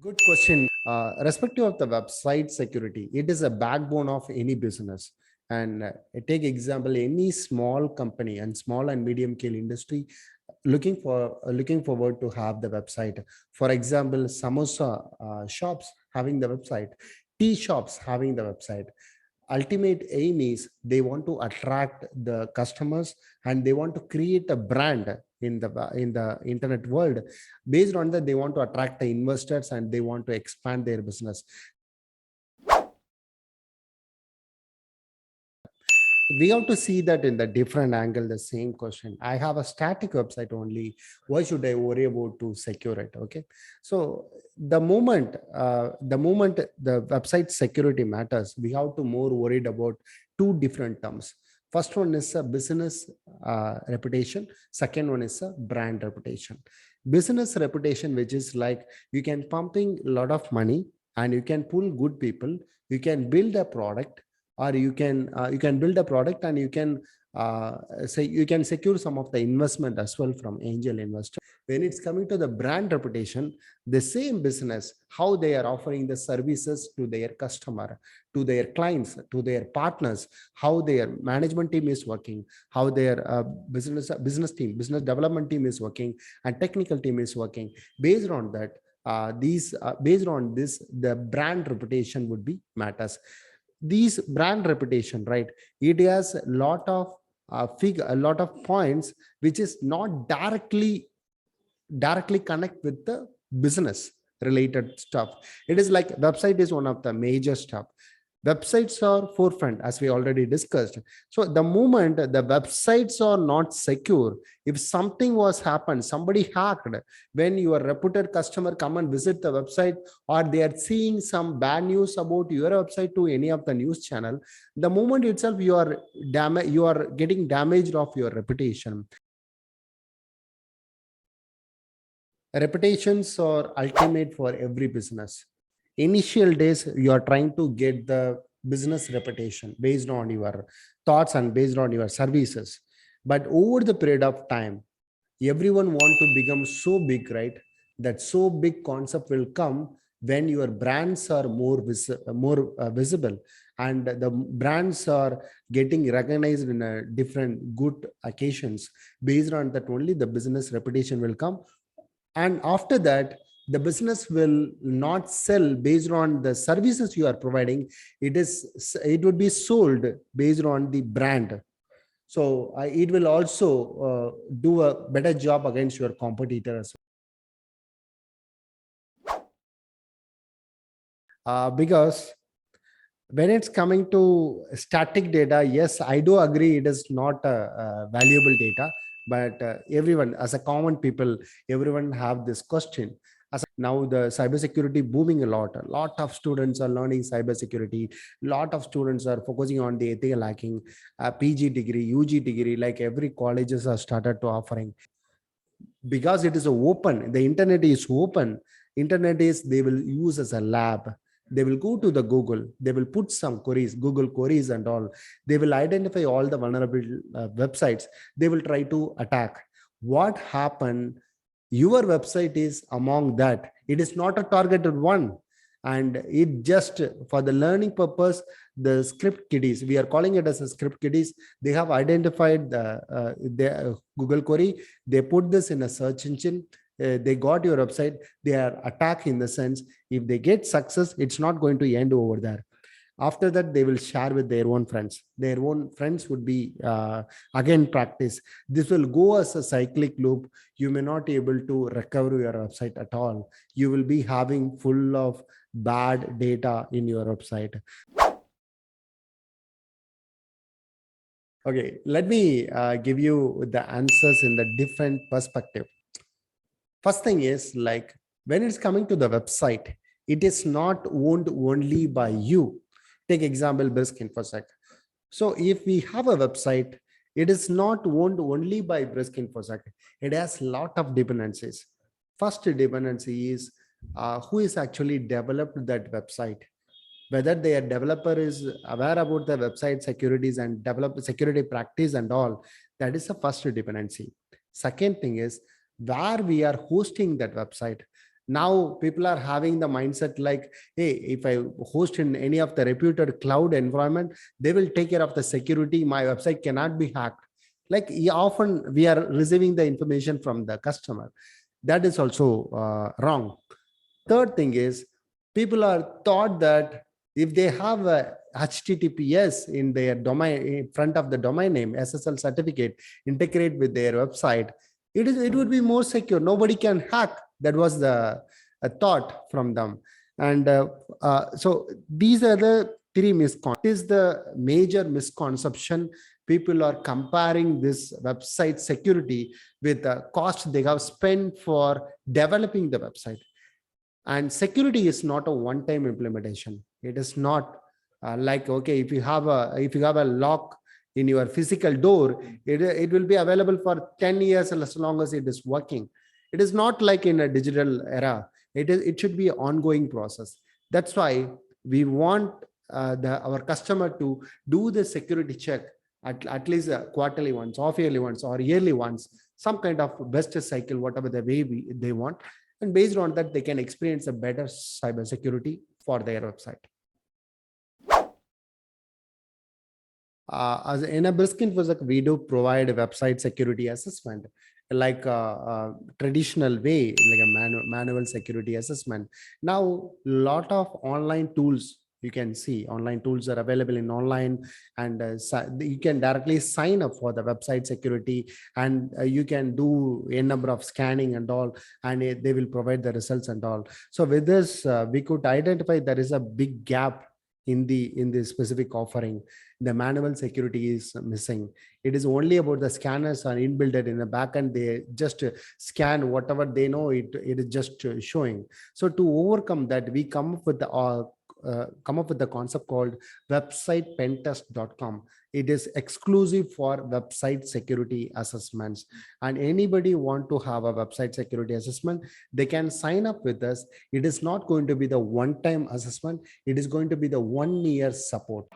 Good question. Respective of the website security, it is a backbone of any business. And take example, any small company and small and medium scale industry looking forward to have the website. For example, samosa shops having the website, tea shops having the website. Ultimate aim is they want to attract the customers and they want to create a brand in the internet world. Based on that, they want to attract the investors and they want to expand their business. We have to see that in the different angle. The same question, I have a static website only, why should I worry about to secure it? Okay, so the moment the website security matters, we have to more worried about two different terms. First one is a business reputation, second one is a brand reputation. Business reputation, which is like you can pumping a lot of money and you can pull good people, you can build a product, or you can build a product and you can say you can secure some of the investment as well from angel investor. When it's coming to the brand reputation, the same business, how they are offering the services to their customer, to their clients, to their partners, how their management team is working, how their business development team is working, and technical team is working. Based on that, based on this, the brand reputation would be matters. These brand reputation, right, it has a lot of points which is not directly connect with the business related stuff. It is like website is one of the major stuff. Websites are forefront, as we already discussed. So the moment the websites are not secure, if something was happened, somebody hacked, when your reputed customer come and visit the website, or they are seeing some bad news about your website to any of the news channel, the moment itself you are getting damaged of your reputation. Reputations are ultimate for every business. Initial days, you are trying to get the business reputation based on your thoughts and based on your services. But over the period of time, everyone want to become so big, right? That so big concept will come when your brands are more visible, and the brands are getting recognized in a different good occasions. Based on that only, the business reputation will come. And after that, the business will not sell based on the services you are providing. It would be sold based on the brand. So it will also do a better job against your competitors. Because when it's coming to static data, yes, I do agree it is not a valuable data. But everyone, as a common people, everyone have this question. Now the cybersecurity booming a lot of students are learning cybersecurity, lot of students are focusing on the ethical hacking, PG degree, UG degree, like every colleges are started to offering. Because it is open, the internet is open. Internet is, they will use as a lab. They will go to the Google, they will put some queries, Google queries and all. They will identify all the vulnerable websites. They will try to attack. What happened, your website is among that, it is not a targeted one. And it just for the learning purpose, the script kiddies, we are calling it as a script kiddies, they have identified the Google query. They put this in a search engine. They got your website. They are attacked in the sense, if they get success, it's not going to end over there. After that, they will share with their own friends. Their own friends would be again practice. This will go as a cyclic loop. You may not be able to recover your website at all. You will be having full of bad data in your website. Okay, let me give you the answers in the different perspective. First thing is, like, when it's coming to the website, it is not owned only by you. Take example, Briskinfosec. So if we have a website, it is not owned only by Briskinfosec. It has a lot of dependencies. First dependency is who is actually developed that website. Whether their developer is aware about the website securities and develop security practice and all, that is the first dependency. Second thing is where we are hosting that website. Now people are having the mindset like, hey, if I host in any of the reputed cloud environment, they will take care of the security, my website cannot be hacked. Like, often we are receiving the information from the customer. That is also wrong. Third thing is, people are thought that if they have a HTTPS in their domain, in front of the domain name, SSL certificate, integrate with their website, it would be more secure. Nobody can hack. That was the a thought from them. And so these are the three misconceptions. Is the major misconception. People are comparing this website security with the cost they have spent for developing the website. And security is not a one time implementation. It is not like, okay, if you have a lock in your physical door, it will be available for 10 years as long as it is working. It is not like in a digital era. It should be an ongoing process. That's why we want our customer to do the security check at least quarterly once, off yearly once, or yearly once, some kind of best cycle, whatever the way they want. And based on that, they can experience a better cybersecurity for their website. As in a Briskinfosec, we do provide a website security assessment, like a traditional way, like a manual security assessment. Now, lot of online tools, you can see online tools are available in online, and you can directly sign up for the website security, and you can do a number of scanning and all, and they will provide the results and all. So with this, we could identify there is a big gap in the specific offering. The manual security is missing. It is only about the scanners are inbuilt in the backend. They just scan whatever they know. It is just showing. So to overcome that, we come up with the concept called websitepentest.com. It is exclusive for website security assessments, and anybody want to have a website security assessment, they can sign up with us. It is not going to be the one time assessment. It is going to be the 1 year support.